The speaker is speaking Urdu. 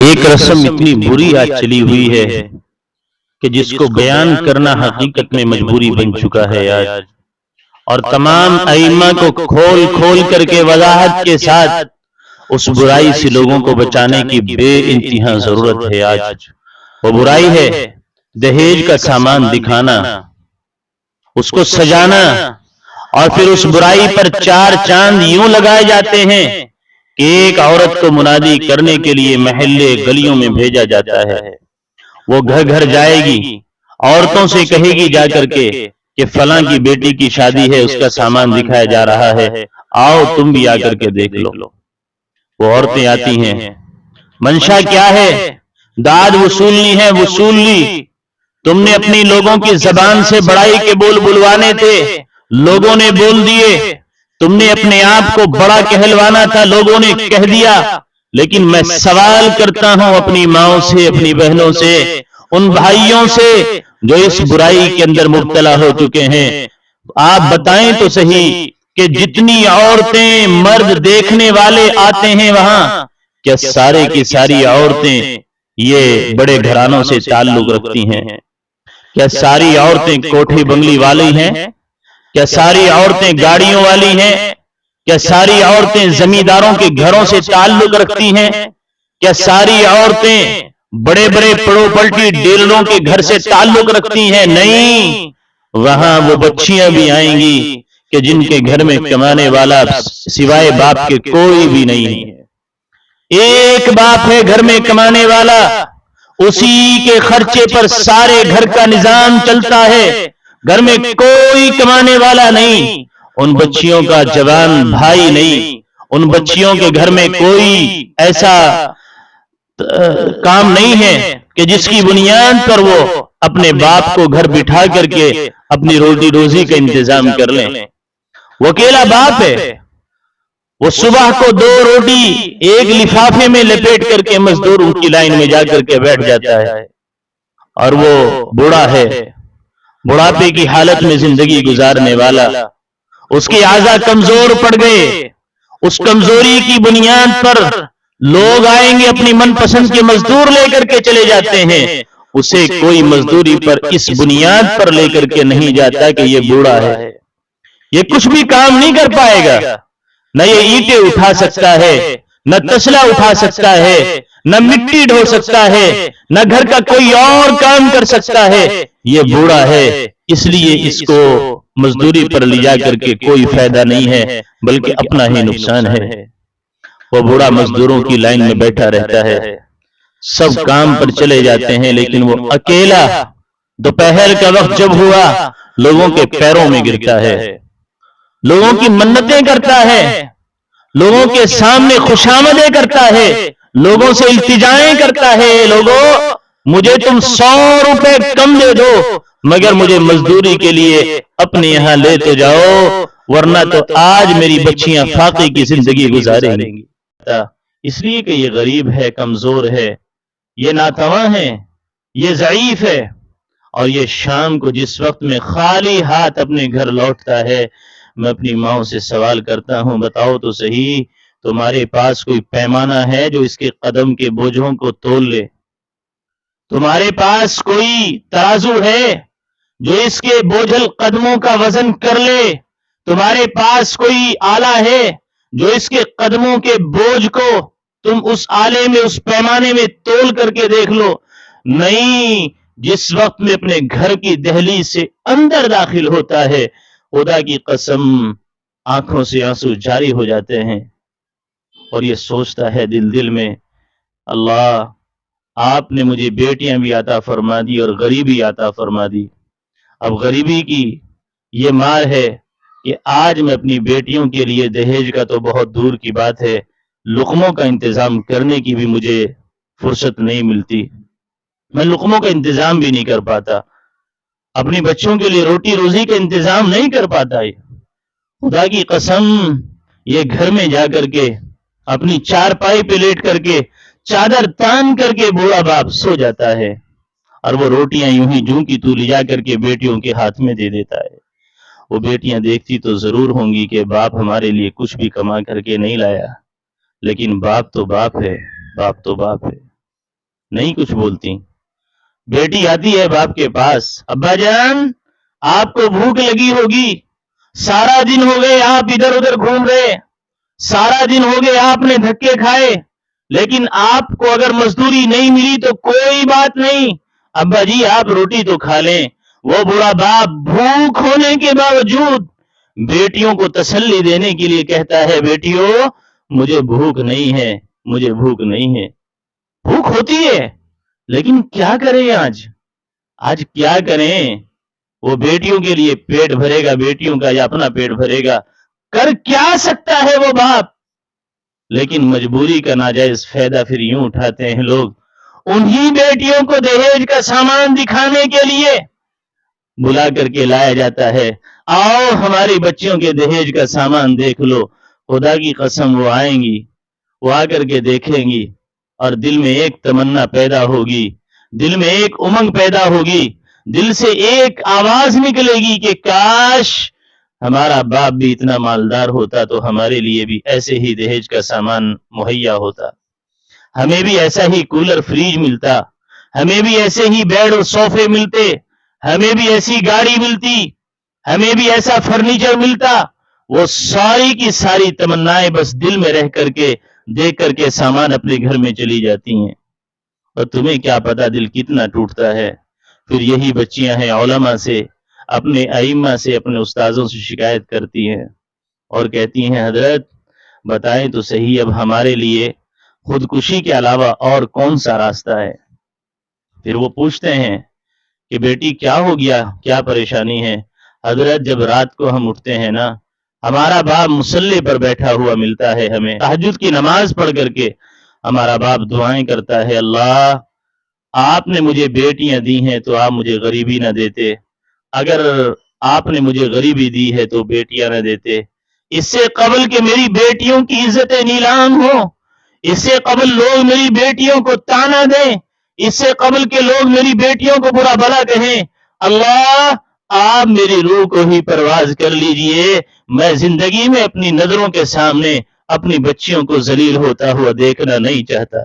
ایک رسم اتنی بری آج چلی ہوئی ہے کہ جس کو بیان کرنا حقیقت میں مجبوری بن چکا ہے آج، اور تمام ائمہ کو کھول کھول کر کے وضاحت کے ساتھ اس برائی سے لوگوں کو بچانے کی بے انتہا ضرورت ہے آج۔ وہ برائی ہے دہیج کا سامان دکھانا، اس کو سجانا، اور پھر اس برائی پر چار چاند یوں لگائے جاتے ہیں کہ ایک عورت کو منادی کرنے کے لیے محلے گلیوں میں بھیجا جاتا ہے۔ وہ گھر گھر جائے گی، عورتوں سے کہے گی جا کر کے کہ فلاں کی بیٹی کی شادی ہے، اس کا سامان دکھایا جا رہا ہے، آؤ تم بھی آ کر کے دیکھ لو۔ وہ عورتیں آتی ہیں، منشا کیا ہے؟ داد وصولنی ہے، وصول لی۔ تم نے اپنی لوگوں کی زبان سے بڑائی کے بول بلوانے تھے، لوگوں نے بول دیے۔ تم نے اپنے آپ کو بڑا کہلوانا تھا، لوگوں نے کہہ دیا۔ لیکن میں سوال کرتا ہوں اپنی ماؤں سے، اپنی بہنوں سے، ان بھائیوں سے جو اس برائی کے اندر مبتلا ہو چکے ہیں، آپ بتائیں تو صحیح کہ جتنی عورتیں مرد دیکھنے والے آتے ہیں وہاں، کیا سارے کی ساری عورتیں یہ بڑے گھرانوں سے تعلق رکھتی ہیں؟ کیا ساری عورتیں کوٹھی بنگلی والی ہیں؟ کیا ساری عورتیں گاڑیوں والی ہیں؟ کیا ساری عورتیں زمینداروں کے گھروں سے تعلق رکھتی ہیں؟ کیا ساری عورتیں بڑے بڑے پراپرٹی ڈیلروں کے گھر سے تعلق رکھتی ہیں؟ نہیں، وہاں وہ بچیاں بھی آئیں گی کہ جن کے گھر میں کمانے والا سوائے باپ کے کوئی بھی نہیں ہے۔ ایک باپ ہے گھر میں کمانے والا، اسی کے خرچے پر سارے گھر کا نظام چلتا ہے، گھر میں کوئی کمانے والا نہیں، ان بچیوں کا جوان بھائی نہیں، ان بچیوں کے گھر میں کوئی ایسا کام نہیں ہے کہ جس کی بنیاد پر وہ اپنے باپ کو گھر بٹھا کر کے اپنی روٹی روزی کا انتظام کر لیں۔ وہ اکیلا باپ ہے، وہ صبح کو 2 روٹی ایک لفافے میں لپیٹ کر کے مزدوروں کی لائن میں جا کر کے بیٹھ جاتا ہے، اور وہ بوڑھا ہے، بڑھاپے کی حالت میں زندگی گزارنے والا، اس کے اعضاء کمزور پڑ گئے۔ اس کمزوری کی بنیاد پر لوگ آئیں گے، اپنی من پسند کے مزدور لے کر کے چلے جاتے ہیں، اسے کوئی مزدوری پر اس بنیاد پر لے کر کے نہیں جاتا کہ یہ بوڑھا ہے، یہ کچھ بھی کام نہیں کر پائے گا، نہ یہ اینٹیں اٹھا سکتا ہے، نہ تسلا اٹھا سکتا ہے، نہ مٹی ڈھو سکتا ہے، نہ گھر کا کوئی اور کام کر سکتا ہے، یہ بوڑھا ہے، اس لیے اس کو مزدوری پر لے جا کر کے کوئی فائدہ نہیں ہے بلکہ اپنا ہی نقصان ہے۔ وہ بوڑھا مزدوروں کی لائن میں بیٹھا رہتا ہے، سب کام پر چلے جاتے ہیں، لیکن وہ اکیلا دوپہر کا وقت جب ہوا لوگوں کے پیروں میں گرتا ہے، لوگوں کی منتیں کرتا ہے، لوگوں کے سامنے خوشامدیں کرتا ہے، لوگوں سے التجائیں کرتا ہے، لوگوں مجھے تم 100 روپے کم دے دو مگر مجھے مزدوری کے لیے اپنے یہاں لے تو جاؤ، ورنہ تو آج میری بچیاں فاقے کی زندگی گزاریں گی۔ اس لیے کہ یہ غریب ہے، کمزور ہے، یہ ناتواں ہے، یہ ضعیف ہے، اور یہ شام کو جس وقت میں خالی ہاتھ اپنے گھر لوٹتا ہے، میں اپنی ماں سے سوال کرتا ہوں بتاؤ تو صحیح تمہارے پاس کوئی پیمانہ ہے جو اس کے قدم کے بوجھوں کو تول لے؟ تمہارے پاس کوئی ترازو ہے جو اس کے بوجھل قدموں کا وزن کر لے؟ تمہارے پاس کوئی آلہ ہے جو اس کے قدموں کے بوجھ کو تم اس آلے میں، اس پیمانے میں تول کر کے دیکھ لو؟ نہیں، جس وقت میں اپنے گھر کی دہلیز سے اندر داخل ہوتا ہے، خدا کی قسم آنکھوں سے آنسو جاری ہو جاتے ہیں، اور یہ سوچتا ہے دل میں اللہ آپ نے مجھے بیٹیاں بھی عطا فرما دی اور غریبی عطا فرما دی، اب غریبی کی یہ مار ہے کہ آج میں اپنی بیٹیوں کے لیے دہیج کا تو بہت دور کی بات ہے، لقموں کا انتظام کرنے کی بھی مجھے فرصت نہیں ملتی، میں لقموں کا انتظام بھی نہیں کر پاتا، اپنی بچوں کے لیے روٹی روزی کا انتظام نہیں کر پاتا۔ خدا کی قسم یہ گھر میں جا کر کے اپنی چارپائی پہ لیٹ کر کے چادر تان کر کے بوڑھا باپ سو جاتا ہے، اور وہ روٹیاں یوں ہی جوں کی تو لے جا کر کے بیٹیوں کے ہاتھ میں دے دیتا ہے۔ وہ بیٹیاں دیکھتی تو ضرور ہوں گی کہ باپ ہمارے لیے کچھ بھی کما کر کے نہیں لایا، لیکن باپ تو باپ ہے، باپ تو باپ ہے۔ نہیں کچھ بولتی. بیٹی آتی ہے باپ کے پاس, ابا جان آپ کو بھوک لگی ہوگی, سارا دن ہو گئے آپ ادھر ادھر گھوم رہے, سارا دن ہو گئے آپ نے دھکے کھائے, لیکن آپ کو اگر مزدوری نہیں ملی تو کوئی بات نہیں, ابا جی آپ روٹی تو کھا لیں. وہ بوڑھا باپ بھوک ہونے کے باوجود بیٹیوں کو تسلی دینے کے لیے کہتا ہے, بیٹیوں مجھے بھوک نہیں ہے, مجھے بھوک نہیں ہے. بھوک ہوتی ہے لیکن کیا کریں, آج کیا کریں. وہ بیٹیوں کے لیے پیٹ بھرے گا, بیٹیوں کا یا اپنا پیٹ بھرے گا, کر کیا سکتا ہے وہ باپ. لیکن مجبوری کا ناجائز فائدہ پھر یوں اٹھاتے ہیں لوگ, انہی بیٹیوں کو دہیج کا سامان دکھانے کے لیے بلا کر کے لایا جاتا ہے, آؤ ہماری بچیوں کے دہیج کا سامان دیکھ لو. خدا کی قسم وہ آئیں گی, وہ آ کر کے دیکھیں گی اور دل میں ایک تمنا پیدا ہوگی, دل میں ایک امنگ پیدا ہوگی, دل سے ایک آواز نکلے گی کہ کاش ہمارا باپ بھی اتنا مالدار ہوتا تو ہمارے لیے بھی ایسے ہی دہیج کا سامان مہیا ہوتا, ہمیں بھی ایسا ہی کولر فریج ملتا, ہمیں بھی ایسے ہی بیڈ اور صوفے ملتے, ہمیں بھی ایسی گاڑی ملتی, ہمیں بھی ایسا فرنیچر ملتا. وہ ساری کی ساری تمنائیں بس دل میں رہ کر کے دیکھ کر کے سامان اپنے گھر میں چلی جاتی ہیں, اور تمہیں کیا پتا دل کتنا ٹوٹتا ہے. پھر یہی بچیاں ہیں علماء سے, اپنے ائمہ سے, اپنے استاذوں سے شکایت کرتی ہیں اور کہتی ہیں, حضرت بتائیں تو صحیح اب ہمارے لیے خودکشی کے علاوہ اور کون سا راستہ ہے. پھر وہ پوچھتے ہیں کہ بیٹی کیا ہو گیا, کیا پریشانی ہے. حضرت جب رات کو ہم اٹھتے ہیں نا, ہمارا باپ مصلی پر بیٹھا ہوا ملتا ہے, ہمیں تہجد کی نماز پڑھ کر کے ہمارا باپ دعائیں کرتا ہے, اللہ آپ نے مجھے بیٹیاں دی ہیں تو آپ مجھے غریبی نہ دیتے, اگر آپ نے مجھے غریبی دی ہے تو بیٹیاں نہ دیتے. اس سے قبل کہ میری بیٹیوں کی عزتیں نیلام ہو, اس سے قبل لوگ میری بیٹیوں کو تانا دیں, اس سے قبل کہ لوگ میری بیٹیوں کو برا بھلا کہیں, اللہ آپ میری روح کو ہی پرواز کر لیجئے. میں زندگی میں اپنی نظروں کے سامنے اپنی بچیوں کو ذلیل ہوتا ہوا دیکھنا نہیں چاہتا.